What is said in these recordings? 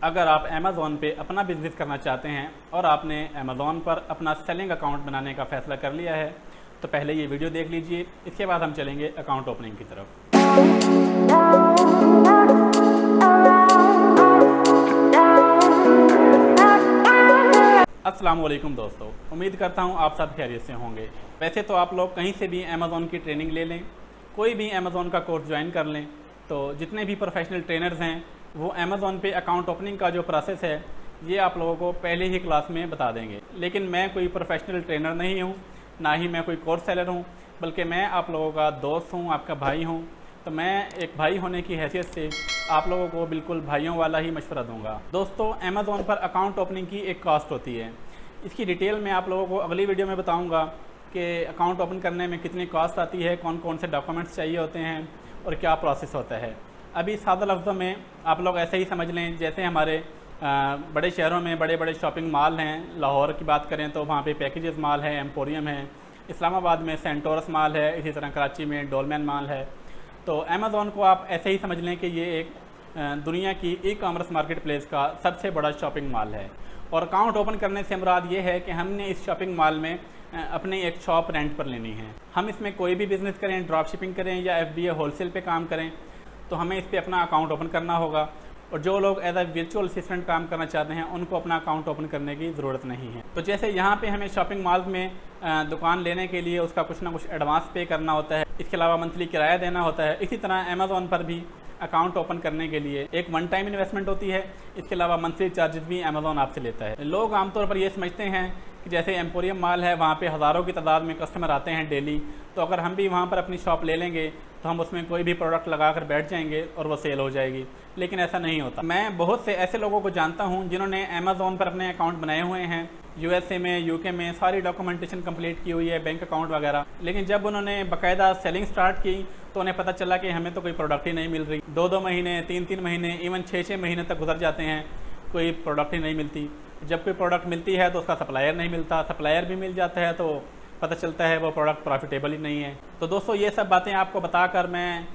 अगर आप अमेज़ॉन पे अपना बिज़नेस करना चाहते हैं और आपने अमेज़ॉन पर अपना सेलिंग अकाउंट बनाने का फ़ैसला कर लिया है तो पहले ये वीडियो देख लीजिए। इसके बाद हम चलेंगे अकाउंट ओपनिंग की तरफ। अस्सलाम वालेकुम दोस्तों, उम्मीद करता हूँ आप सब खैरियत से होंगे। वैसे तो आप लोग कहीं से भी अमेज़ॉन की ट्रेनिंग ले लें, कोई भी अमेज़ॉन का कोर्स ज्वाइन कर लें, तो जितने भी प्रोफेशनल ट्रेनर्स हैं वो अमेज़ॉन पे अकाउंट ओपनिंग का जो प्रोसेस है ये आप लोगों को पहले ही क्लास में बता देंगे। लेकिन मैं कोई प्रोफेशनल ट्रेनर नहीं हूँ, ना ही मैं कोई कोर्स सेलर हूँ, बल्कि मैं आप लोगों का दोस्त हूँ, आपका भाई हूँ। तो मैं एक भाई होने की हैसियत से आप लोगों को बिल्कुल भाइयों वाला ही मशवरा दूंगा। दोस्तों, अमेज़ॉन पर अकाउंट ओपनिंग की एक कॉस्ट होती है। इसकी डिटेल मैं आप लोगों को अगली वीडियो में बताऊंगा कि अकाउंट ओपन करने में कितनी कॉस्ट आती है, कौन कौन से डॉक्यूमेंट्स चाहिए होते हैं और क्या प्रोसेस होता है। अभी सादा लफ्ज़ों में आप लोग ऐसे ही समझ लें जैसे हमारे बड़े शहरों में बड़े बड़े शॉपिंग मॉल हैं। लाहौर की बात करें तो वहाँ पे पैकेजेस मॉल है, एम्पोरियम है। इस्लामाबाद में सेंटोरस मॉल है, इसी तरह कराची में डोलमैन मॉल है। तो अमेज़ॉन को आप ऐसे ही समझ लें कि ये एक दुनिया की ई कॉमर्स मार्केट प्लेस का सबसे बड़ा शॉपिंग मॉल है। और अकाउंट ओपन करने से मुराद ये है कि हमने इस शॉपिंग मॉल में अपनी एक शॉप रेंट पर लेनी है। हम इसमें कोई भी बिज़नेस करें, ड्रॉप शिपिंग करें या FBA होलसेल पे काम करें, तो हमें इस पर अपना अकाउंट ओपन करना होगा। और जो लोग एज अ वर्चुअल असिस्टेंट काम करना चाहते हैं उनको अपना अकाउंट ओपन करने की ज़रूरत नहीं है। तो जैसे यहाँ पे हमें शॉपिंग मॉल में दुकान लेने के लिए उसका कुछ ना कुछ एडवांस पे करना होता है, इसके अलावा मंथली किराया देना होता है, इसी तरह अमेज़ॉन पर भी अकाउंट ओपन करने के लिए एक वन टाइम इन्वेस्टमेंट होती है। इसके अलावा मंथली चार्जेस भी अमेज़ॉन आपसे लेता है। लोग आमतौर पर ये समझते हैं कि जैसे एम्पोरियम मॉल है, वहाँ पे हज़ारों की तादाद में कस्टमर आते हैं डेली, तो अगर हम भी वहाँ पर अपनी शॉप ले लेंगे तो हम उसमें कोई भी प्रोडक्ट लगा कर बैठ जाएंगे और वो सेल हो जाएगी। लेकिन ऐसा नहीं होता। मैं बहुत से ऐसे लोगों को जानता हूँ जिन्होंने अमेज़ॉन पर अपने अकाउंट बनाए हुए हैं, USA में, UK में, सारी डॉक्यूमेंटेशन कंप्लीट की हुई है, बैंक अकाउंट वगैरह। लेकिन जब उन्होंने बाकायदा सेलिंग स्टार्ट की तो उन्हें पता चला कि हमें तो कोई प्रोडक्ट ही नहीं मिल रही। 2-2 महीने, 3-3 महीने, इवन 6-6 महीने तक गुजर जाते हैं, कोई प्रोडक्ट ही नहीं मिलती। जब कोई प्रोडक्ट मिलती है तो उसका सप्लायर नहीं मिलता, सप्लायर भी मिल जाता है तो पता चलता है वो प्रोडक्ट प्रॉफिटेबल ही नहीं है। तो दोस्तों, ये सब बातें आपको बताकर मैं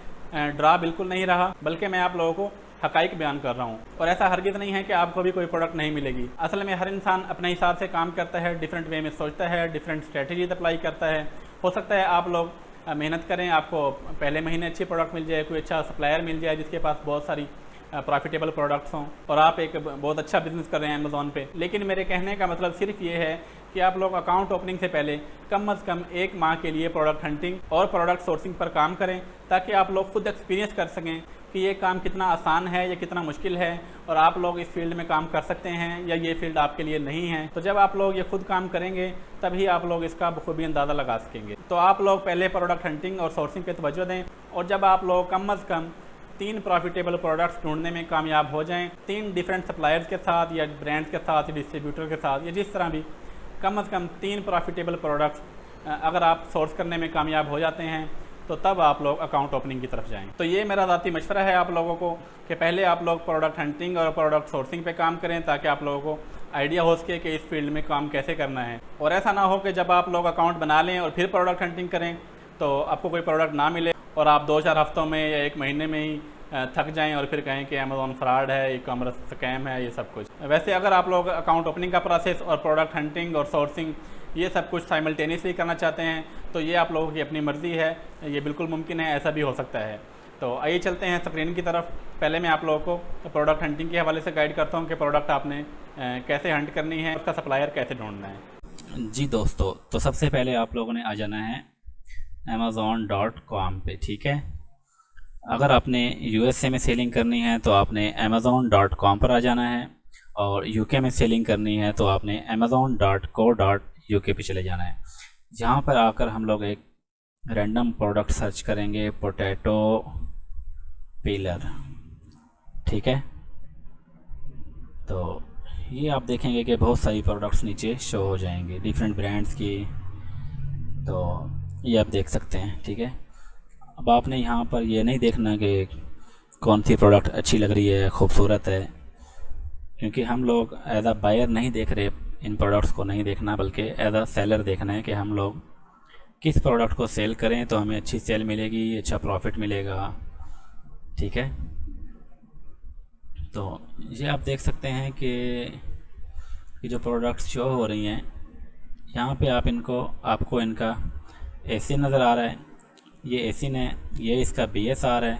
ड्रा बिल्कुल नहीं रहा, बल्कि मैं आप लोगों को हकाइक बयान कर रहा हूँ। और ऐसा हरगिज़ नहीं है कि आपको भी कोई प्रोडक्ट नहीं मिलेगी। असल में हर इंसान अपने हिसाब से काम करता है, डिफरेंट वे में सोचता है, डिफरेंट स्ट्रेटजीज अप्लाई करता है। हो सकता है आप लोग मेहनत करें, आपको पहले महीने अच्छी प्रोडक्ट मिल जाए, कोई अच्छा सप्लायर मिल जाए जिसके पास बहुत सारी प्रॉफिटेबल प्रोडक्ट्स हों और आप एक बहुत अच्छा बिजनेस कर रहे हैं अमेज़ॉन पे। लेकिन मेरे कहने का मतलब सिर्फ ये है कि आप लोग अकाउंट ओपनिंग से पहले कम अज़ कम 1 माह के लिए प्रोडक्ट हंटिंग और प्रोडक्ट सोर्सिंग पर काम करें, ताकि आप लोग खुद एक्सपीरियंस कर सकें कि ये काम कितना आसान है या कितना मुश्किल है और आप लोग इस फील्ड में काम कर सकते हैं या ये फील्ड आपके लिए नहीं है। तो जब आप लोग ये खुद काम करेंगे तभी आप लोग इसका बखूबी अंदाज़ा लगा सकेंगे। तो आप लोग पहले प्रोडक्ट हंटिंग और सोर्सिंग पे तवज्जो दें, और जब आप लोग कम अज़ कम 3 प्रॉफिटेबल प्रोडक्ट्स ढूंढने में कामयाब हो जाएं, 3 डिफरेंट सप्लायर्स के साथ या ब्रांड्स के साथ या डिस्ट्रीब्यूटर के साथ या जिस तरह भी, कम अज़ कम 3 प्रॉफिटेबल प्रोडक्ट्स अगर आप सोर्स करने में कामयाब हो जाते हैं तो तब आप लोग अकाउंट ओपनिंग की तरफ जाएं। तो ये मेरा ज़ाती मशवरा है आप लोगों को कि पहले आप लोग प्रोडक्ट हंटिंग और प्रोडक्ट सोर्सिंग पे काम करें, ताकि आप लोगों को आइडिया हो सके कि इस फील्ड में काम कैसे करना है। और ऐसा ना हो कि जब आप लोग अकाउंट बना लें और फिर प्रोडक्ट हंटिंग करें तो आपको कोई प्रोडक्ट ना मिले और आप 2-4 हफ्तों में या 1 महीने में ही थक जाएं और फिर कहें कि अमेज़ॉन फ्रॉड है, ई कॉमर्स स्कैम है, ये सब कुछ। वैसे अगर आप लोग अकाउंट ओपनिंग का प्रोसेस और प्रोडक्ट हंटिंग और सोर्सिंग ये सब कुछ साइमल्टेनियसली करना चाहते हैं तो ये आप लोगों की अपनी मर्ज़ी है, ये बिल्कुल मुमकिन है, ऐसा भी हो सकता है। तो आइए चलते हैं स्क्रीन की तरफ। पहले मैं आप लोगों को प्रोडक्ट हंटिंग के हवाले से गाइड करता हूँ कि प्रोडक्ट आपने कैसे हंट करनी है, उसका सप्लायर कैसे ढूंढना है। जी दोस्तों, तो सबसे पहले आप लोगों ने आ जाना है amazon.com पे, ठीक है। अगर आपने USA में सेलिंग करनी है तो आपने amazon.com पर आ जाना है, और UK में सेलिंग करनी है तो आपने amazon.co.uk पे चले जाना है। यहाँ पर आकर हम लोग एक रैंडम प्रोडक्ट सर्च करेंगे, पोटैटो पीलर, ठीक है। तो ये आप देखेंगे कि बहुत सारी प्रोडक्ट्स नीचे शो हो जाएंगे डिफरेंट ब्रांड्स की, तो ये आप देख सकते हैं, ठीक है। अब आपने यहाँ पर ये नहीं देखना कि कौन सी प्रोडक्ट अच्छी लग रही है, खूबसूरत है, क्योंकि हम लोग एज अ बायर नहीं देख रहे, इन प्रोडक्ट्स को नहीं देखना, बल्कि एज अ सेलर देखना है कि हम लोग किस प्रोडक्ट को सेल करें तो हमें अच्छी सेल मिलेगी, अच्छा प्रॉफिट मिलेगा, ठीक है। तो ये आप देख सकते हैं कि जो प्रोडक्ट्स शो हो रही हैं यहाँ पे आपको इनका एसी नज़र आ रहा है। ये एसी ने ये इसका BSR है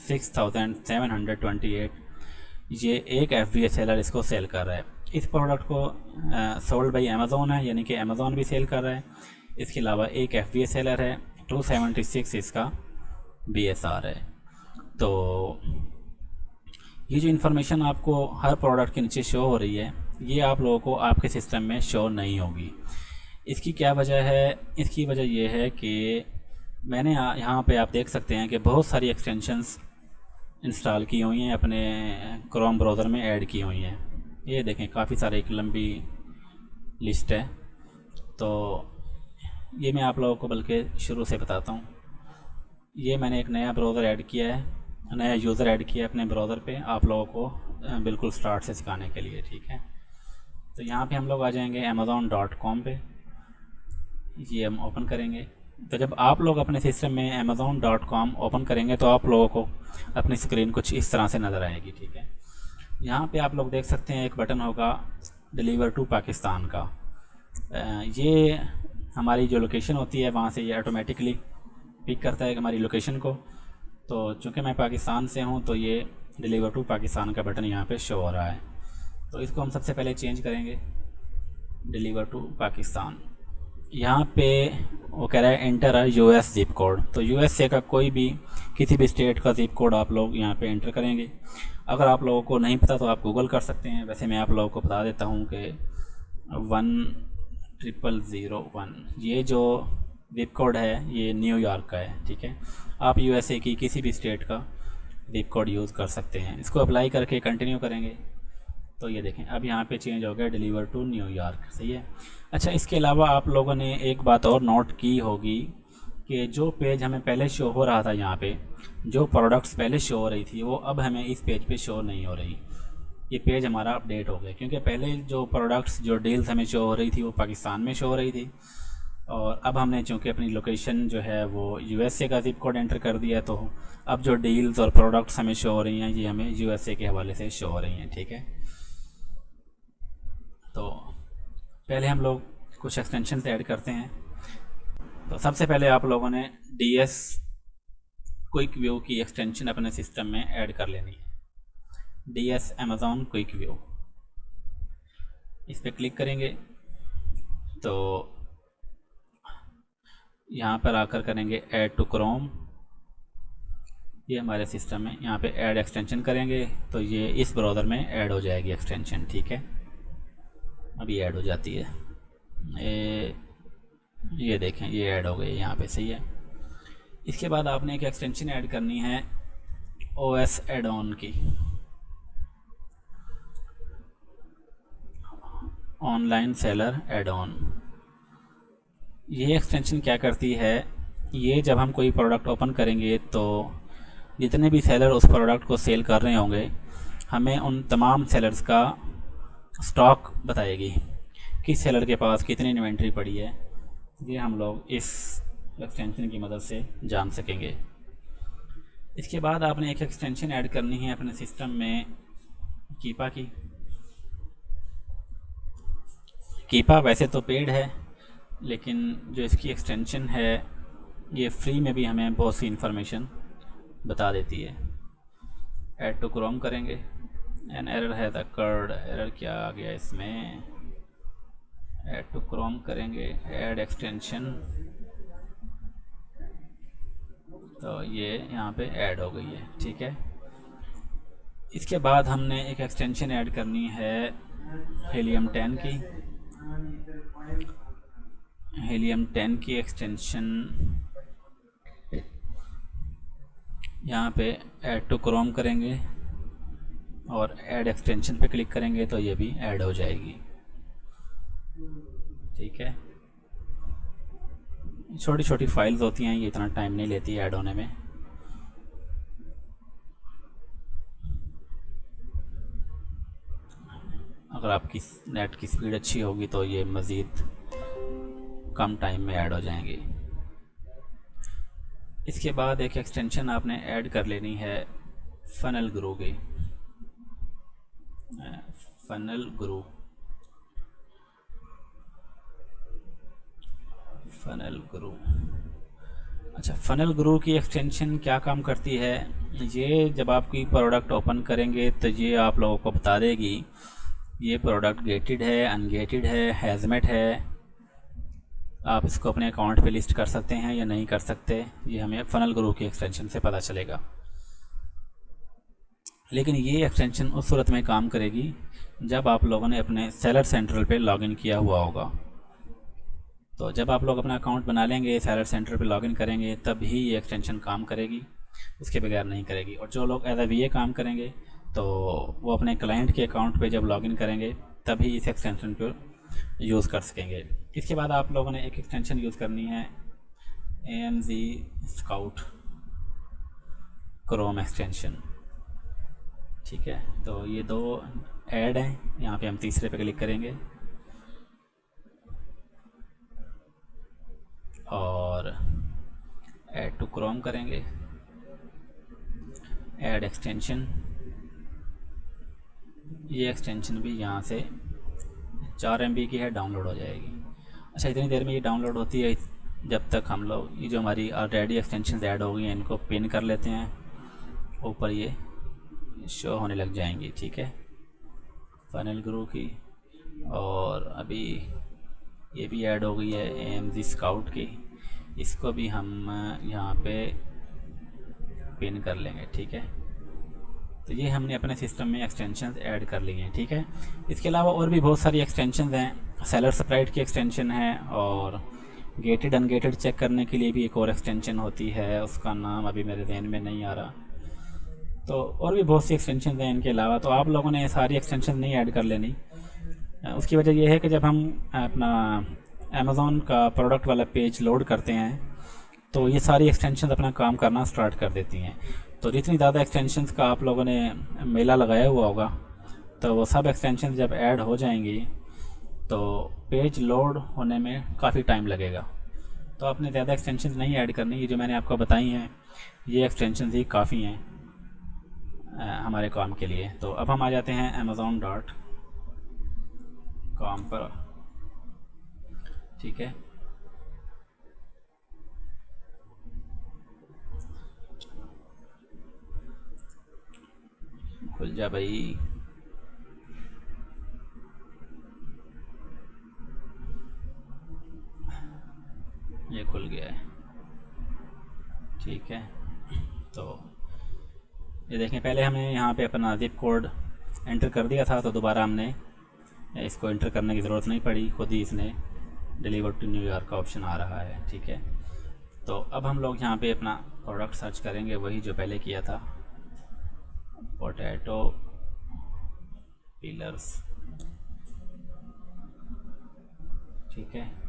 6728। ये एक FBA सेलर इसको सेल कर रहा है। इस प्रोडक्ट को सोल्ड बाई अमेज़ोन है, यानी कि अमेज़ोन भी सेल कर रहा है। इसके अलावा एक FBA सेलर है 276 इसका BSR है। तो ये जो इन्फॉर्मेशन आपको हर प्रोडक्ट के नीचे शो हो रही है, ये आप लोगों को आपके सिस्टम में शो नहीं होगी। इसकी क्या वजह है? इसकी वजह ये है कि मैंने यहाँ पे आप देख सकते हैं कि बहुत सारी एक्सटेंशंस इंस्टॉल की हुई हैं, अपने क्रोम ब्राउज़र में ऐड की हुई हैं। ये देखें, काफ़ी सारे, एक लंबी लिस्ट है। तो ये मैं आप लोगों को बल्कि शुरू से बताता हूँ। ये मैंने एक नया ब्राउज़र ऐड किया है, नया यूज़र ऐड किया है अपने ब्राउज़र पे, आप लोगों को बिल्कुल स्टार्ट से सिखाने के लिए, ठीक है। तो यहाँ पे हम लोग आ जाएंगे amazon.com पे। ये हम ओपन करेंगे। तो जब आप लोग अपने सिस्टम में amazon.com ओपन करेंगे तो आप लोगों को अपनी स्क्रीन कुछ इस तरह से नज़र आएगी, ठीक है। यहाँ पे आप लोग देख सकते हैं एक बटन होगा डिलीवर टू पाकिस्तान का। ये हमारी जो लोकेशन होती है वहाँ से ये ऑटोमेटिकली पिक करता है हमारी लोकेशन को। तो चूँकि मैं पाकिस्तान से हूँ तो ये डिलीवर टू पाकिस्तान का बटन यहाँ पे शो हो रहा है। तो इसको हम सबसे पहले चेंज करेंगे, डिलीवर टू पाकिस्तान। यहाँ पे वो कह रहा है enter a US zip code. तो USA का कोई भी, किसी भी स्टेट का ज़िप कोड आप लोग यहाँ पे एंटर करेंगे। अगर आप लोगों को नहीं पता तो आप गूगल कर सकते हैं। वैसे मैं आप लोगों को बता देता हूँ कि 10001 ये जो ज़िप कोड है ये न्यूयॉर्क का है, ठीक है। आप USA की किसी भी स्टेट का ज़िप कोड यूज़ कर सकते हैं। इसको अप्लाई करके कंटिन्यू करेंगे तो ये देखें अब यहाँ पे चेंज हो गया डिलीवर टू न्यूयॉर्क, सही है। अच्छा, इसके अलावा आप लोगों ने एक बात और नोट की होगी कि जो पेज हमें पहले शो हो रहा था, यहाँ पे जो प्रोडक्ट्स पहले शो हो रही थी वो अब हमें इस पेज पे शो नहीं हो रही। ये पेज हमारा अपडेट हो गया, क्योंकि पहले जो प्रोडक्ट्स, जो डील्स हमें शो हो रही थी वो पाकिस्तान में शो हो रही थी, और अब हमने चूँकि अपनी लोकेशन जो है वो USA का ज़िप कोड एंटर कर दिया, तो अब जो डील्स और प्रोडक्ट्स हमें शो हो रही हैं ये हमें USA के हवाले से शो हो रही हैं, ठीक है। तो पहले हम लोग कुछ एक्सटेंशन ऐड करते हैं। तो सबसे पहले आप लोगों ने DS क्विक व्यू की एक्सटेंशन अपने सिस्टम में ऐड कर लेनी है। DS Amazon क्विक व्यू, इस पर क्लिक करेंगे तो यहाँ पर आकर करेंगे ऐड टू क्रोम। ये हमारे सिस्टम में यहाँ पे ऐड एक्सटेंशन करेंगे तो ये इस ब्राउज़र में ऐड हो जाएगी एक्सटेंशन, ठीक है। अभी ऐड हो जाती है, ये देखें ये ऐड हो गई यहाँ पे, सही है। इसके बाद आपने एक एक्सटेंशन ऐड करनी है OS एड ऑन की, ऑनलाइन सेलर एड ऑन। ये एक्सटेंशन क्या करती है, ये जब हम कोई प्रोडक्ट ओपन करेंगे तो जितने भी सेलर उस प्रोडक्ट को सेल कर रहे होंगे हमें उन तमाम सेलर्स का स्टॉक बताएगी, किस सेलर के पास कितनी इन्वेंट्री पड़ी है। ये हम लोग इस एक्सटेंशन की मदद से जान सकेंगे। इसके बाद आपने एक एक्सटेंशन ऐड करनी है अपने सिस्टम में कीपा की। कीपा वैसे तो पेड है, लेकिन जो इसकी एक्सटेंशन है ये फ्री में भी हमें बहुत सी इंफॉर्मेशन बता देती है। ऐड टू क्रोम करेंगे, एन एरर है द कर्ड, एरर क्या आ गया इसमें। ऐड टू क्रोम करेंगे, ऐड एक्सटेंशन, तो ये यहाँ पे ऐड हो गई है, ठीक है। इसके बाद हमने एक एक्सटेंशन ऐड करनी है हीलियम 10 की। हीलियम 10 की एक्सटेंशन यहाँ पे ऐड टू क्रोम करेंगे और ऐड एक्सटेंशन पे क्लिक करेंगे तो ये भी ऐड हो जाएगी, ठीक है। छोटी छोटी फाइल्स होती हैं, ये इतना टाइम नहीं लेती ऐड होने में। अगर आपकी नेट की स्पीड अच्छी होगी तो ये मज़ीद कम टाइम में ऐड हो जाएंगी। इसके बाद एक एक्सटेंशन आपने ऐड कर लेनी है फनल ग्रो की। फनल गुरु, फनल गुरु। अच्छा, फनल गुरु की एक्सटेंशन क्या काम करती है, ये जब आपकी प्रोडक्ट ओपन करेंगे तो ये आप लोगों को बता देगी ये प्रोडक्ट गेटेड है, अनगेटेड है, हैज़मेट है। आप इसको अपने अकाउंट पे लिस्ट कर सकते हैं या नहीं कर सकते, ये हमें फनल गुरु की एक्सटेंशन से पता चलेगा। लेकिन ये एक्सटेंशन उस सूरत में काम करेगी जब आप लोगों ने अपने सेलर सेंट्रल पे लॉगिन किया हुआ होगा। तो जब आप लोग अपना अकाउंट बना लेंगे, सेलर सेंटर पे लॉगिन करेंगे, तब ही ये एक्सटेंशन काम करेगी, उसके बगैर नहीं करेगी। और जो लोग एज वीए काम करेंगे तो वो अपने क्लाइंट के अकाउंट पे जब लॉगिन करेंगे तभी इस एक्सटेंशन को यूज़ कर सकेंगे। इसके बाद आप लोगों ने एक एक्सटेंशन यूज़ करनी है AMZ स्काउट क्रोम एक्सटेंशन, ठीक है। तो ये दो ऐड हैं, यहाँ पे हम तीसरे पे क्लिक करेंगे और ऐड टू क्रोम करेंगे, ऐड एक्सटेंशन। ये एक्सटेंशन भी यहाँ से 4 MB की है, डाउनलोड हो जाएगी। अच्छा, इतनी देर में ये डाउनलोड होती है, जब तक हम लोग ये जो हमारी ऑलरेडी एक्सटेंशन ऐड हो गई हैं इनको पिन कर लेते हैं, ऊपर ये शो होने लग जाएंगी, ठीक है, फनल गुरु की। और अभी ये भी ऐड हो गई है AMZ स्काउट की, इसको भी हम यहाँ पे पिन कर लेंगे, ठीक है। तो ये हमने अपने सिस्टम में एक्सटेंशंस ऐड कर ली हैं, ठीक है। इसके अलावा और भी बहुत सारी एक्सटेंशंस हैं, सेलर स्प्राइट की एक्सटेंशन है और गेटेड अनगेटेड चेक करने के लिए भी एक और एक्सटेंशन होती है, उसका नाम अभी मेरे ध्यान में नहीं आ रहा। तो और भी बहुत सी एक्सटेंशन हैं इनके अलावा, तो आप लोगों ने सारी एक्सटेंशन नहीं ऐड कर लेनी। उसकी वजह यह है कि जब हम अपना अमेज़ॉन का प्रोडक्ट वाला पेज लोड करते हैं तो ये सारी एक्सटेंशन अपना काम करना स्टार्ट कर देती हैं। तो जितनी ज़्यादा एक्सटेंशंस का आप लोगों ने मेला लगाया हुआ होगा तो वो सब एक्सटेंशन जब ऐड हो जाएंगी तो पेज लोड होने में काफ़ी टाइम लगेगा। तो आपने ज़्यादा एक्सटेंशन नहीं ऐड करनी, ये जो मैंने आपको बताई हैं ये एक्सटेंशन ही काफ़ी हैं हमारे काम के लिए। तो अब हम आ जाते हैं amazon.com पर, ठीक है। खुल जा भाई, ये खुल गया है, ठीक है। तो ये देखें, पहले हमने यहाँ पे अपना ज़िप कोड एंटर कर दिया था, तो दोबारा हमने इसको एंटर करने की ज़रूरत नहीं पड़ी, खुद ही इसने डिलीवर टू न्यूयॉर्क का ऑप्शन आ रहा है, ठीक है। तो अब हम लोग यहाँ पे अपना प्रोडक्ट सर्च करेंगे, वही जो पहले किया था, पोटैटो पीलर्स, ठीक है।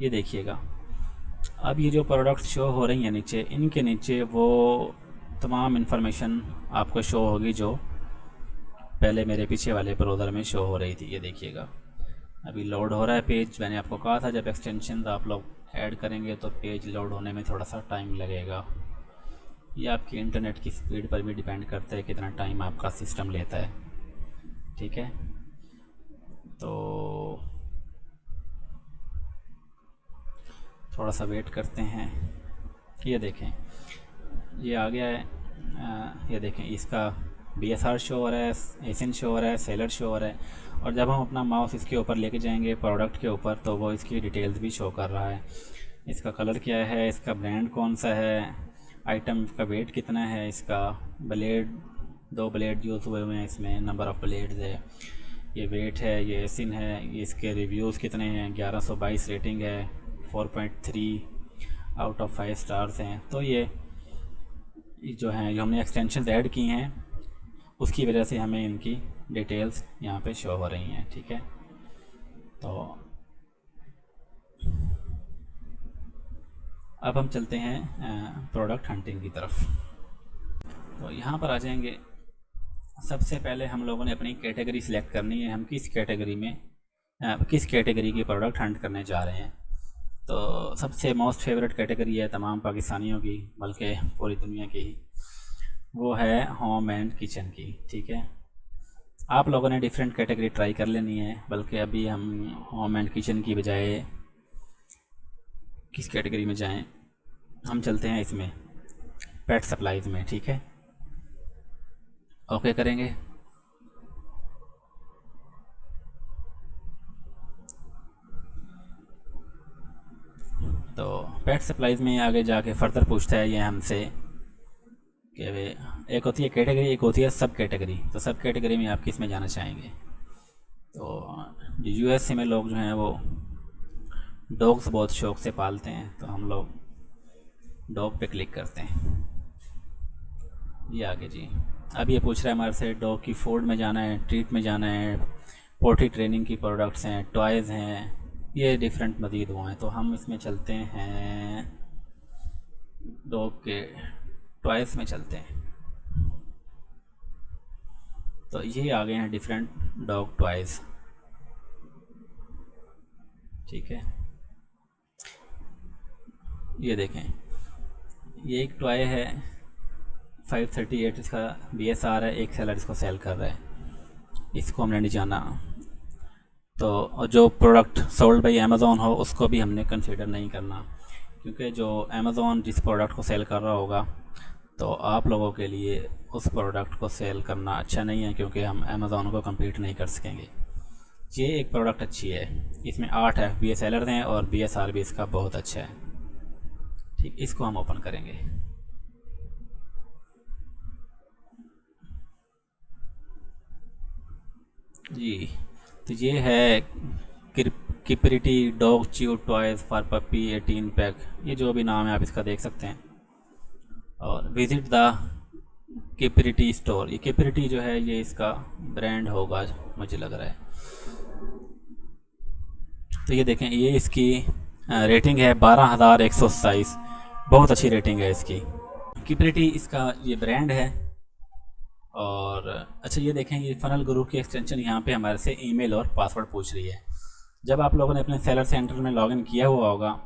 ये देखिएगा, अब ये जो प्रोडक्ट शो हो रही हैं नीचे, इनके नीचे वो तमाम इन्फॉर्मेशन आपको शो होगी जो पहले मेरे पीछे वाले ब्राउज़र में शो हो रही थी। ये देखिएगा, अभी लोड हो रहा है पेज। मैंने आपको कहा था जब एक्सटेंशन आप लोग ऐड करेंगे तो पेज लोड होने में थोड़ा सा टाइम लगेगा। ये आपकी इंटरनेट की स्पीड पर भी डिपेंड करता है कितना टाइम आपका सिस्टम लेता है, ठीक है। तो थोड़ा सा वेट करते हैं। ये देखें, ये आ गया है। ये देखें, इसका BSR शो हो रहा है, ASIN शो हो रहा है, सेलर शो हो रहा है। और जब हम अपना माउस इसके ऊपर लेके जाएंगे प्रोडक्ट के ऊपर तो वो इसकी डिटेल्स भी शो कर रहा है। इसका कलर क्या है, इसका ब्रांड कौन सा है, आइटम का वेट कितना है, इसका ब्लेड, 2 ब्लेड यूज़ हुए हुए हैं इसमें, नंबर ऑफ़ ब्लेड्स है, ये वेट है, ये ASIN है, ये इसके रिव्यूज़ कितने हैं, 1122 रेटिंग है, 4.3 आउट ऑफ 5 स्टार्स हैं। तो ये जो हैं, जो हमने एक्सटेंशन ऐड की हैं उसकी वजह से हमें इनकी डिटेल्स यहाँ पे शो हो रही हैं, ठीक है। तो अब हम चलते हैं प्रोडक्ट हंटिंग की तरफ। तो यहाँ पर आ जाएंगे। सबसे पहले हम लोगों ने अपनी कैटेगरी सिलेक्ट करनी है, हम किस कैटेगरी की प्रोडक्ट हंट करने जा रहे हैं। तो सबसे मोस्ट फेवरेट कैटेगरी है तमाम पाकिस्तानियों की, बल्कि पूरी दुनिया की ही, वो है होम एंड किचन की। ठीक है, आप लोगों ने डिफरेंट कैटेगरी ट्राई कर लेनी है, बल्कि अभी हम होम एंड किचन की बजाय किस कैटेगरी में जाएं, हम चलते हैं इसमें पेट सप्लाईज़ में। ठीक है, ओके करेंगे। तो पेट सप्लाईज़ में आगे जाके फर्दर पूछता है ये हमसे कि वे एक होती है कैटेगरी, एक होती है सब कैटेगरी। तो सब कैटेगरी में आप किस में जाना चाहेंगे? तो यूएसए में लोग जो हैं वो डॉग्स बहुत शौक़ से पालते हैं, तो हम लोग डॉग पे क्लिक करते हैं। ये आगे जी, अब ये पूछ रहा है हमारे से डॉग की फूड में जाना है, ट्रीट में जाना है, पोल्ट्री ट्रेनिंग की प्रोडक्ट्स हैं, टॉयज़ हैं, ये डिफरेंट मज़ीद वो हैं। तो हम इसमें चलते हैं, डॉग के टॉयज़ में चलते हैं। तो ये आ गए हैं डिफरेंट डॉग टॉयज़। ठीक है, ये देखें, ये एक टॉय है 538, इसका BSR है, एक सेलर इसको सेल कर रहा है, इसको हमने नहीं जाना। तो जो प्रोडक्ट सोल्ड बाई अमेज़ॉन हो उसको भी हमने कंसीडर नहीं करना, क्योंकि जो अमेज़ॉन जिस प्रोडक्ट को सेल कर रहा होगा तो आप लोगों के लिए उस प्रोडक्ट को सेल करना अच्छा नहीं है, क्योंकि हम अमेज़ॉन को कम्पीट नहीं कर सकेंगे। ये एक प्रोडक्ट अच्छी है, इसमें 8 FBA सेलर हैं और BSR भी इसका बहुत अच्छा है। ठीक, इसको हम ओपन करेंगे। जी, तो ये है किप्रिटी dog chew toys for puppy 18 pack, ये जो भी नाम है आप इसका देख सकते हैं। और विज़िट द किप्रिटी स्टोर, ये किप्रिटी जो है ये इसका ब्रांड होगा मुझे लग रहा है। तो ये देखें, ये इसकी रेटिंग है 12,127, बहुत अच्छी रेटिंग है इसकी। किप्रिटी इसका ये ब्रांड है। और अच्छा, ये देखें, ये फनल गुरु की एक्सटेंशन यहाँ पे हमारे से ईमेल और पासवर्ड पूछ रही है। जब आप लोगों ने अपने सेलर सेंटर में लॉगिन किया हुआ होगा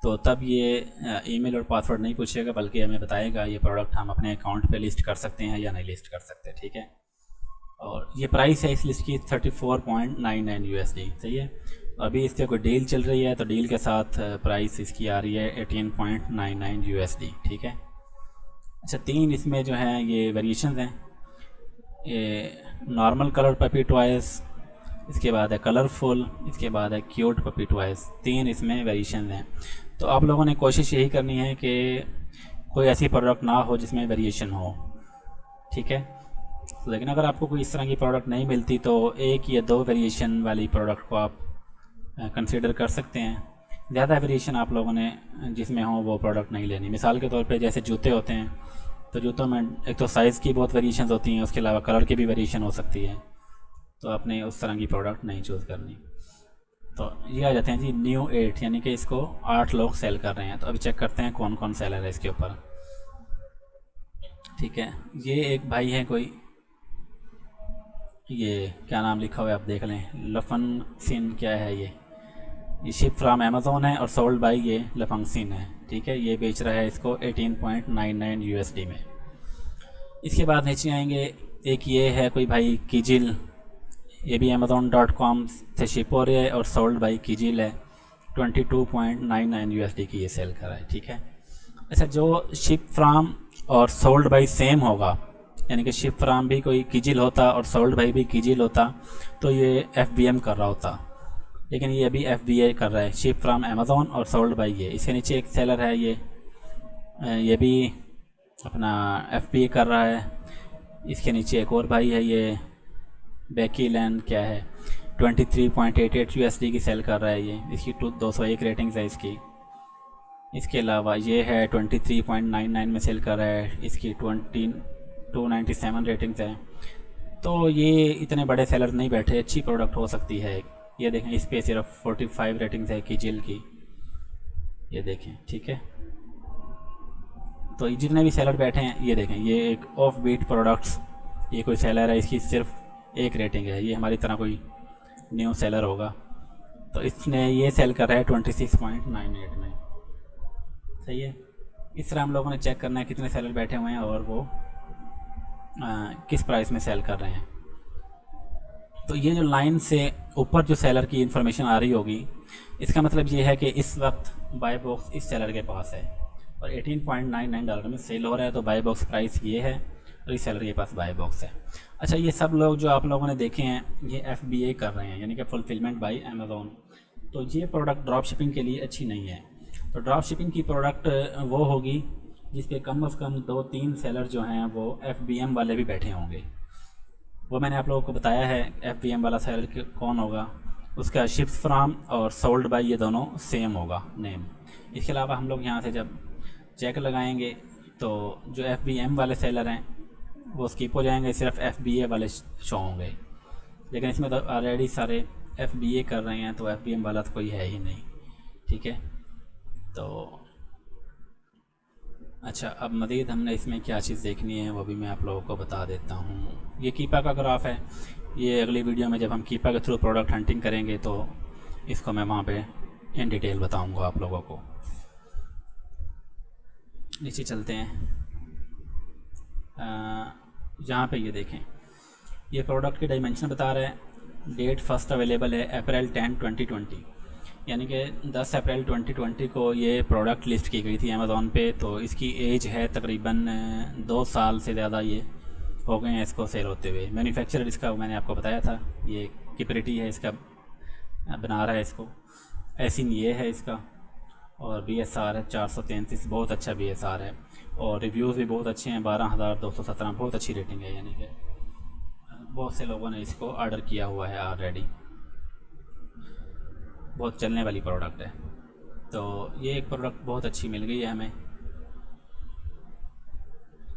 तो तब ये ईमेल और पासवर्ड नहीं पूछेगा, बल्कि हमें बताएगा ये प्रोडक्ट हम अपने अकाउंट पे लिस्ट कर सकते हैं या नहीं लिस्ट कर सकते। ठीक है, और ये प्राइस है इस लिस्ट की 34.99 USD। सही है, अभी इस पर कोई डील चल रही है, तो डील के साथ प्राइस इसकी आ रही है 18.99 USD। ठीक है, अच्छा, 3 इसमें जो हैं ये वेरिएशन हैं, ये नॉर्मल कलर पपी टॉयज़, इसके बाद है कलरफुल, इसके बाद है क्यूट पपी टॉयज़। 3 इसमें वेरिएशन हैं। तो आप लोगों ने कोशिश यही करनी है कि कोई ऐसी प्रोडक्ट ना हो जिसमें वेरिएशन हो। ठीक है, लेकिन अगर आपको कोई इस तरह की प्रोडक्ट नहीं मिलती तो 1 या 2 वेरिएशन वाली प्रोडक्ट को आप कंसीडर कर सकते हैं। ज़्यादा वेरिएशन आप लोगों ने जिसमें हो वो प्रोडक्ट नहीं लेनी। मिसाल के तौर पे जैसे जूते होते हैं, तो जूतों में एक तो साइज़ की बहुत वेरिएशन होती हैं, उसके अलावा कलर की भी वेरिएशन हो सकती है, तो आपने उस तरह की प्रोडक्ट नहीं चूज़ करनी। तो ये आ जाते हैं जी न्यू 8, यानी कि इसको 8 लोग सेल कर रहे हैं। तो अभी चेक करते हैं कौन कौन सेलर है इसके ऊपर। ठीक है, ये एक भाई है कोई, ये क्या नाम लिखा हुआ है आप देख लें, लफंगसिन क्या है ये शिप फ्राम अमेज़ॉन है और सोल्ड बाई ये लफंगसिन है। ठीक है, ये बेच रहा है इसको 18.99 USD में। इसके बाद नीचे आएंगे, एक ये है कोई भाई कीजिल, ये भी amazon.com से शिप हो रहा है और सोल्ड बाई कीजिल है, 22.99 USD की ये सेल कर रहा है। ठीक है, अच्छा, जो शिप फ्राम और सोल्ड बाई सेम होगा, यानी कि शिप फ्राम भी कोई कीजिल होता और सोल्ड बाई भी कीजिल होता, तो ये FBM कर रहा होता, लेकिन ये अभी FBA कर रहा है, शिप फ्राम अमेज़ॉन और सोल्ड बाई ये। इसके नीचे एक सेलर है ये भी अपना FBA कर रहा है। इसके नीचे एक और भाई है, ये बेकी लैंड क्या है, 23.88 USD की सेल कर रहा है ये, इसकी 201 रेटिंग्स है इसकी। इसके अलावा ये है 23.99 में सेल कर रहा है, इसकी 297 रेटिंग्स है। तो ये इतने बड़े सेलर नहीं बैठे, अच्छी प्रोडक्ट हो सकती है। ये देखें, इस पे सिर्फ 45 रेटिंग्स है कीजिल की, ये देखें। ठीक है, तो जितने भी सेलर बैठे हैं ये देखें, ये एक ऑफ बीट प्रोडक्ट्स, ये कोई सेलर है, इसकी सिर्फ 1 रेटिंग है, ये हमारी तरह कोई न्यू सेलर होगा। तो इसने ये सेल कर रहा है 26.98 में। सही है। इस तरह हम लोगों ने चेक करना है कितने सेलर बैठे हुए हैं और वो किस प्राइस में सेल कर रहे हैं। तो ये जो लाइन से ऊपर जो सेलर की इन्फॉर्मेशन आ रही होगी, इसका मतलब ये है कि इस वक्त बाय बॉक्स इस सेलर के पास है और $18.99 में सेल हो रहा है। तो बाय बॉक्स प्राइस ये है और इस सेलर के पास बाय बॉक्स है। अच्छा, ये सब लोग जो आप लोगों ने देखे हैं ये FBA कर रहे हैं, यानी कि फुलफिलमेंट बाय अमेज़ॉन। तो ये प्रोडक्ट ड्रॉप शिपिंग के लिए अच्छी नहीं है। तो ड्रॉप शिपिंग की प्रोडक्ट वो होगी जिस पे कम से कम 2-3 सेलर जो हैं वो FBM वाले भी बैठे होंगे। वो मैंने आप लोगों को बताया है FBM वाला सेलर कौन होगा, उसका शिप्स फ्रॉम और सोल्ड बाय ये दोनों सेम होगा नेम। इसके अलावा हम लोग यहाँ से जब चेक लगाएंगे तो जो FBM वाले सेलर हैं वो स्किप हो जाएंगे, सिर्फ FBA वाले शो होंगे। लेकिन इसमें तो ऑलरेडी सारे FBA कर रहे हैं, तो FBM वाला तो कोई है ही नहीं। ठीक है। तो अच्छा, अब मज़ीद हमने इसमें क्या चीज़ देखनी है वो भी मैं आप लोगों को बता देता हूँ। ये कीपा का ग्राफ है। ये अगली वीडियो में जब हम कीपा के थ्रू प्रोडक्ट हंटिंग करेंगे तो इसको मैं वहाँ पे इन डिटेल बताऊँगा आप लोगों को। नीचे चलते हैं। यहाँ पे ये देखें, ये प्रोडक्ट के डायमेंशन बता रहा है। डेट फर्स्ट अवेलेबल है अप्रैल 10, 2020, यानी कि 10 अप्रैल 2020 को ये प्रोडक्ट लिस्ट की गई थी अमेज़ॉन पे। तो इसकी एज है तकरीबन 2 साल से ज़्यादा ये हो गए हैं इसको सेल होते हुए। मैन्युफैक्चरर इसका मैंने आपको बताया था, ये किपरिटी है इसका बना रहा है इसको। एसिन ये है इसका और BSR है 433, बहुत अच्छा BSR है और रिव्यूज़ भी बहुत अच्छे हैं। 12,217 बहुत अच्छी रेटिंग है, यानी कि बहुत से लोगों ने इसको ऑर्डर किया हुआ है ऑलरेडी। बहुत चलने वाली प्रोडक्ट है। तो ये एक प्रोडक्ट बहुत अच्छी मिल गई है हमें।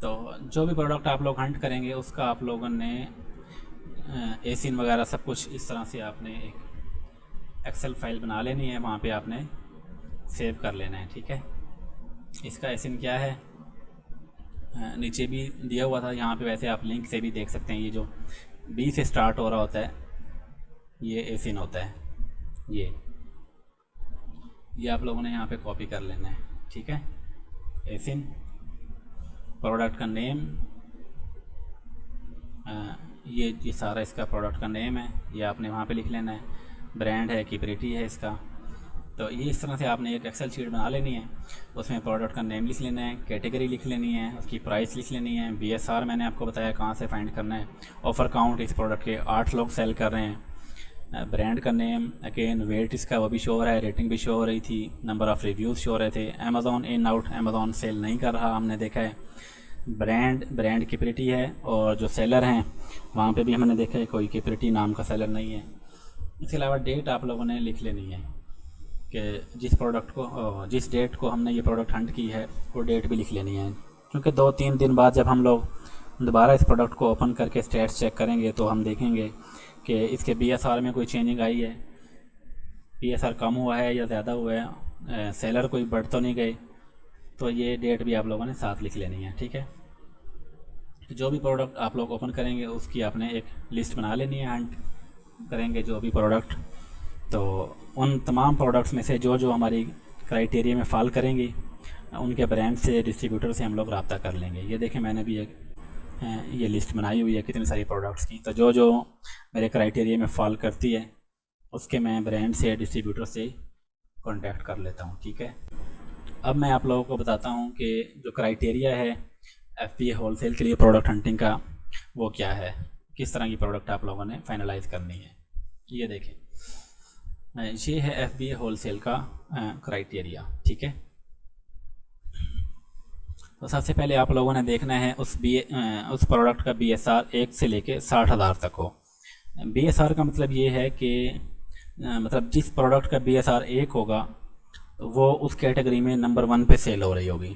तो जो भी प्रोडक्ट आप लोग हंट करेंगे उसका आप लोगों ने एसिन वगैरह सब कुछ इस तरह से आपने एक एक्सेल फाइल बना लेनी है, वहाँ पे आपने सेव कर लेना है। ठीक है। इसका एसिन क्या है नीचे भी दिया हुआ था, यहाँ पे वैसे आप लिंक से भी देख सकते हैं। ये जो B से स्टार्ट हो रहा होता है ये एसिन होता है। ये आप लोगों ने यहाँ पे कॉपी कर लेना है। ठीक है। एसिन, प्रोडक्ट का नेम, ये सारा इसका प्रोडक्ट का नेम है, ये आपने वहाँ पे लिख लेना है। ब्रांड है, किपरिटी है इसका। तो ये इस तरह से आपने एक एक्सेल शीट बना लेनी है, उसमें प्रोडक्ट का नेम लिख लेना है, कैटेगरी लिख लेनी है, उसकी प्राइस लिख लेनी है। BSR मैंने आपको बताया कहाँ से फाइंड करना है। ऑफ़र काउंट, इस प्रोडक्ट के 8 लोग सेल कर रहे हैं। ब्रांड का नेम, अगेन वेट इसका वो भी शो हो रहा है, रेटिंग भी शो हो रही थी, नंबर ऑफ़ रिव्यूज़ शो हो रहे थे। Amazon in out, Amazon sale नहीं कर रहा, हमने देखा है। ब्रांड किपरिटी है और जो सेलर हैं वहाँ पे भी हमने देखा है कोई किपरिटी नाम का सेलर नहीं है। इसके अलावा डेट आप लोगों ने लिख लेनी है कि जिस डेट को हमने ये प्रोडक्ट हंट की है वो डेट भी लिख लेनी है, क्योंकि 2-3 दिन बाद जब हम लोग दोबारा इस प्रोडक्ट को ओपन करके स्टेट्स चेक करेंगे तो हम देखेंगे कि इसके BSR में कोई चेंजिंग आई है, BSR कम हुआ है या ज़्यादा हुआ है, सेलर कोई बढ़ तो नहीं गए। तो ये डेट भी आप लोगों ने साथ लिख लेनी है। ठीक है। जो भी प्रोडक्ट आप लोग ओपन करेंगे उसकी आपने एक लिस्ट बना लेनी है, हंट करेंगे जो भी प्रोडक्ट। तो उन तमाम प्रोडक्ट्स में से जो जो हमारी क्राइटेरिया में फॉल करेंगी उनके ब्रांड से, डिस्ट्रीब्यूटर से हम लोग रब्ता कर लेंगे। ये देखें, मैंने भी एक ये लिस्ट बनाई हुई है कितनी सारी प्रोडक्ट्स की। तो जो जो मेरे क्राइटेरिया में फॉल करती है उसके मैं ब्रांड से, डिस्ट्रीब्यूटर से कॉन्टैक्ट कर लेता हूँ। ठीक है। अब मैं आप लोगों को बताता हूँ कि जो क्राइटेरिया है FBA होलसेल के लिए प्रोडक्ट हंटिंग का वो क्या है, किस तरह की प्रोडक्ट आप लोगों ने फाइनलाइज करनी है। ये देखें, ये है FBA होलसेल का क्राइटेरिया। ठीक है। तो सबसे पहले आप लोगों ने देखना है उस प्रोडक्ट का BSR 1 से लेके 60,000 तक हो। BSR का मतलब ये है कि मतलब जिस प्रोडक्ट का BSR 1 होगा वो उस कैटेगरी में नंबर 1 पे सेल हो रही होगी।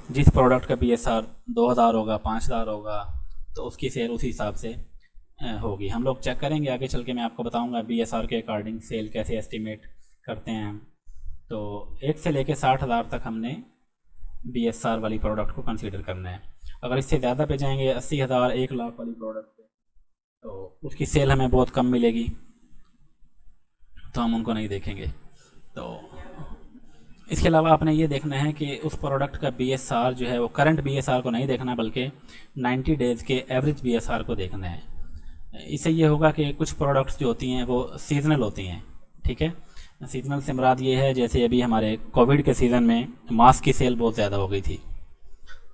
जिस प्रोडक्ट का BSR 2,000 होगा, 5,000 होगा, तो उसकी सेल उसी हिसाब से होगी। हम लोग चेक करेंगे आगे चल के, मैं आपको बताऊंगा BSR के अकॉर्डिंग सेल कैसे एस्टिमेट करते हैं हम। तो 1 से लेके 60,000 तक हमने BSR वाली प्रोडक्ट को कंसीडर करना है। अगर इससे ज़्यादा पे जाएंगे 80,000, 1 लाख वाली प्रोडक्ट पे, तो उसकी सेल हमें बहुत कम मिलेगी। तो हम उनको नहीं देखेंगे। तो इसके अलावा आपने ये देखना है कि उस प्रोडक्ट का BSR जो है वो करंट BSR को नहीं देखना, बल्कि 90 डेज़ के एवरेज BSR को देखना है। इससे ये होगा कि कुछ प्रोडक्ट्स जो होती हैं वो सीजनल होती हैं, ठीक है। सीजनल से मुराद ये है, जैसे अभी हमारे कोविड के सीज़न में मास्क की सेल बहुत ज़्यादा हो गई थी,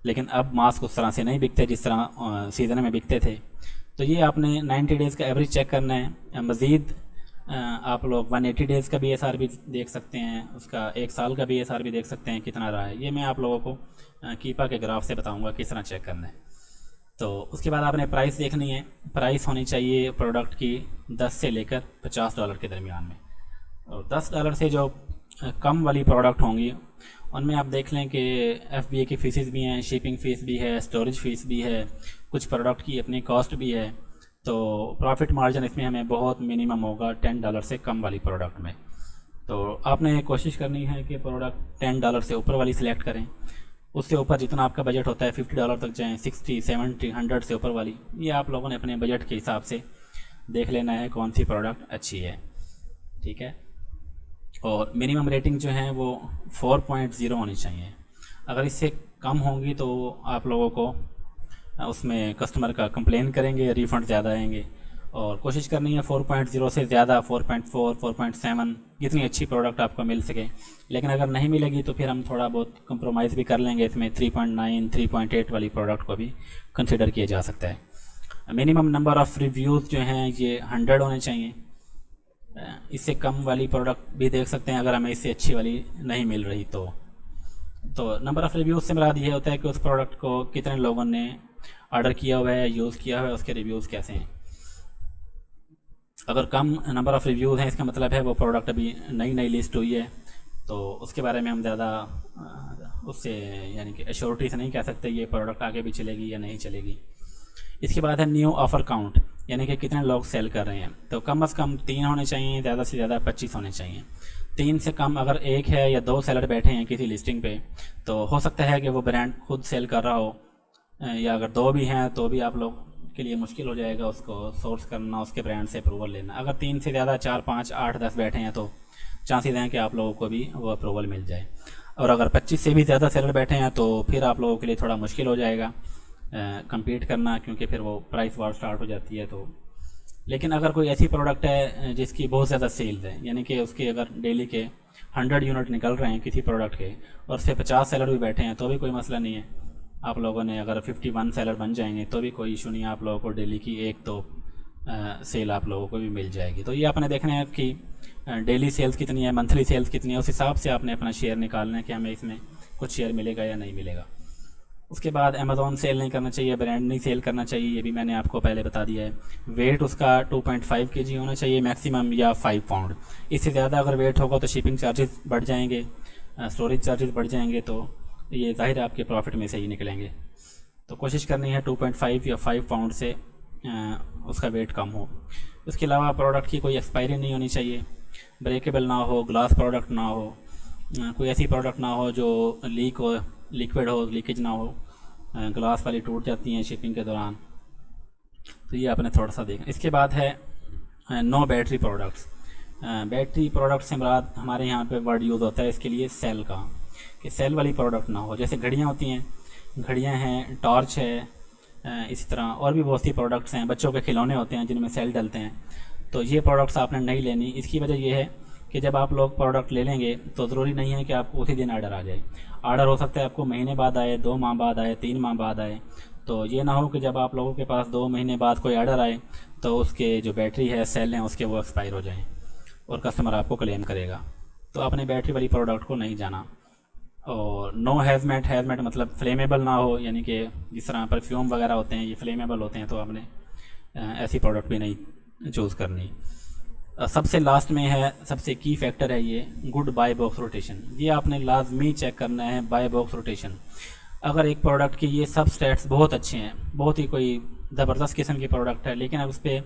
लेकिन अब मास्क उस तरह से नहीं बिकते जिस तरह सीज़न में बिकते थे। तो ये आपने 90 डेज़ का एवरेज चेक करना है। मज़ीद आप लोग 180 डेज़ का BSR भी देख सकते हैं, उसका 1 साल का BSR भी देख सकते हैं कितना रहा है। ये मैं आप लोगों को कीपा के ग्राफ से बताऊंगा किस तरह चेक करना है। तो उसके बाद आपने प्राइस देखनी है। प्राइस होनी चाहिए प्रोडक्ट की 10 से लेकर $50 के दरमियान में, और $10 से जो कम वाली प्रोडक्ट होंगी उनमें आप देख लें कि FBA की फ़ीस भी हैं, शिपिंग फ़ीस भी है, स्टोरेज फ़ीस भी है, कुछ प्रोडक्ट की अपनी कॉस्ट भी है। तो प्रॉफिट मार्जिन इसमें हमें बहुत मिनिमम होगा $10 से कम वाली प्रोडक्ट में। तो आपने कोशिश करनी है कि प्रोडक्ट $10 से ऊपर वाली सिलेक्ट करें। उससे ऊपर जितना आपका बजट होता है $50 तक जाएं, 60, 70, 100 से ऊपर वाली, ये आप लोगों ने अपने बजट के हिसाब से देख लेना है कौन सी प्रोडक्ट अच्छी है, ठीक है। और मिनिमम रेटिंग जो है वो 4.0 होनी चाहिए। अगर इससे कम होंगी तो आप लोगों को उसमें कस्टमर का कंप्लेन करेंगे, रिफ़ंड ज़्यादा आएंगे। और कोशिश करनी है 4.0 से ज़्यादा 4.4, 4.7 जितनी अच्छी प्रोडक्ट आपको मिल सके। लेकिन अगर नहीं मिलेगी तो फिर हम थोड़ा बहुत कंप्रोमाइज़ भी कर लेंगे, इसमें 3.9, 3.8 वाली प्रोडक्ट को भी कंसिडर किया जा सकता है। मिनिमम नंबर ऑफ़ रिव्यूज़ जो हैं ये 100 होने चाहिए। इससे कम वाली प्रोडक्ट भी देख सकते हैं अगर हमें इससे अच्छी वाली नहीं मिल रही तो। नंबर ऑफ़ रिव्यूज़ से मुराद ये होता है कि उस प्रोडक्ट को कितने लोगों ने ऑर्डर किया हुआ है, यूज़ किया हुआ है, उसके रिव्यूज़ कैसे हैं। अगर कम नंबर ऑफ़ रिव्यूज़ हैं इसका मतलब है वो प्रोडक्ट अभी नई लिस्ट हुई है, तो उसके बारे में हम ज़्यादा उससे यानी कि एश्योरिटी से नहीं कह सकते ये प्रोडक्ट आगे भी चलेगी या नहीं चलेगी। इसके बाद है न्यू ऑफ़र काउंट, यानी कि कितने लोग सेल कर रहे हैं। तो कम से कम 3 होने चाहिए, ज़्यादा से ज़्यादा 25 होने चाहिए। 3 से कम अगर 1 है या 2 सेलर बैठे हैं किसी लिस्टिंग पे, तो हो सकता है कि वो ब्रांड खुद सेल कर रहा हो, या अगर 2 भी हैं तो भी आप लोग के लिए मुश्किल हो जाएगा उसको सोर्स करना, उसके ब्रांड से अप्रूवल लेना। अगर 3 से ज़्यादा 4, 5, 8, 10 बैठे हैं तो चांसेस हैं कि आप लोगों को भी वो अप्रूवल मिल जाए। और अगर 25 से भी ज़्यादा सेलर बैठे हैं तो फिर आप लोगों के लिए थोड़ा मुश्किल हो जाएगा compete करना, क्योंकि फिर वो प्राइस वार स्टार्ट हो जाती है। तो लेकिन अगर कोई ऐसी प्रोडक्ट है जिसकी बहुत ज़्यादा सेल्स है, यानी कि उसके अगर डेली के 100 यूनिट निकल रहे हैं किसी प्रोडक्ट के और उससे 50 सेलर भी बैठे हैं तो भी कोई मसला नहीं है। आप लोगों ने अगर 51 सेलर बन जाएंगे तो भी कोई इशू नहीं है, आप लोगों को डेली की 1-2 सेल आप लोगों को भी मिल जाएगी। तो ये आपने देखना है कि डेली सेल्स कितनी है, मंथली सेल्स कितनी है, उस हिसाब से आपने अपना शेयर निकालना है कि हमें इसमें कुछ शेयर मिलेगा या नहीं मिलेगा। उसके बाद अमेज़ॉन सेल नहीं करना चाहिए, ब्रांड नहीं सेल करना चाहिए, ये भी मैंने आपको पहले बता दिया है। वेट उसका 2.5 kg होना चाहिए मैक्सिमम, या 5 पाउंड। इससे ज़्यादा अगर वेट होगा तो शिपिंग चार्जेस बढ़ जाएंगे, स्टोरेज चार्जेस बढ़ जाएंगे, तो ये ज़ाहिर आपके प्रॉफिट में से ही निकलेंगे। तो कोशिश करनी है 2.5 या 5 पाउंड से उसका वेट कम हो। उसके अलावा प्रोडक्ट की कोई एक्सपायरी नहीं होनी चाहिए, ब्रेकेबल ना हो, ग्लास प्रोडक्ट ना हो, कोई ऐसी प्रोडक्ट ना हो जो लीक हो, लिक्विड हो, लीकेज ना हो, ग्लास वाली टूट जाती हैं शिपिंग के दौरान। तो ये आपने थोड़ा सा देखा। इसके बाद है no battery products. Battery product से मुराद हमारे यहाँ पे वर्ड यूज़ होता है इसके लिए सेल का, कि सेल वाली प्रोडक्ट ना हो। जैसे घड़ियाँ होती हैं, घड़ियाँ हैं, टॉर्च है, इसी तरह और भी बहुत सी प्रोडक्ट्स हैं। बच्चों के खिलौने होते हैं जिनमें सेल डलते हैं, तो ये प्रोडक्ट्स आपने नहीं लेनी। इसकी वजह यह है कि जब आप लोग प्रोडक्ट ले लेंगे तो ज़रूरी नहीं है कि आपको उसी दिन ऑर्डर आ जाए। ऑर्डर हो सकता है आपको महीने बाद आए, 2 माह बाद आए, 3 माह बाद आए। तो ये ना हो कि जब आप लोगों के पास 2 महीने बाद कोई ऑर्डर आए तो उसके जो बैटरी है, सेल हैं, उसके वो एक्सपायर हो जाएँ और कस्टमर आपको क्लेम करेगा। तो आपने बैटरी वाली प्रोडक्ट को नहीं जाना। और नो हैज़मेट, हैज़मेट मतलब फ्लेमेबल ना हो, यानी कि जिस तरह परफ्यूम वगैरह होते हैं ये फ्लेमेबल होते हैं, तो आपने ऐसी प्रोडक्ट भी नहीं चूज़ करनी। सबसे लास्ट में है, सबसे की फैक्टर है ये गुड बाय बॉक्स रोटेशन। ये आपने लाजमी चेक करना है, बाय बॉक्स रोटेशन। अगर एक प्रोडक्ट की ये सब स्टैट्स बहुत अच्छे हैं, बहुत ही कोई ज़बरदस्त किस्म की प्रोडक्ट है, लेकिन अब उस पर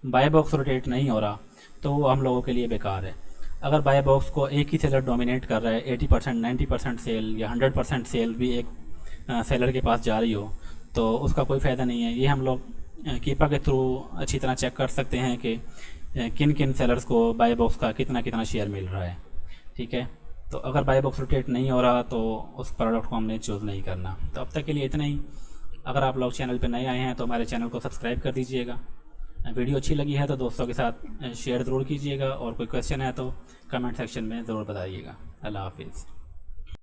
बाय बॉक्स रोटेट नहीं हो रहा तो वो हम लोगों के लिए बेकार है। अगर बाय बॉक्स को एक ही सेलर डोमिनेट कर रहा है, 80%, 90% सेल या 100% सेल भी एक सेलर के पास जा रही हो, तो उसका कोई फ़ायदा नहीं है। ये हम लोग कीपा के थ्रू अच्छी तरह चेक कर सकते हैं कि किन किन सेलर्स को बाय बॉक्स का कितना कितना शेयर मिल रहा है, ठीक है। तो अगर बाय बॉक्स रोटेट नहीं हो रहा तो उस प्रोडक्ट को हमने चूज़ नहीं करना। तो अब तक के लिए इतना ही। अगर आप लोग चैनल पे नए आए हैं तो हमारे चैनल को सब्सक्राइब कर दीजिएगा। वीडियो अच्छी लगी है तो दोस्तों के साथ शेयर ज़रूर कीजिएगा, और कोई क्वेश्चन है तो कमेंट सेक्शन में ज़रूर बताइएगा। अल्लाह हाफिज़।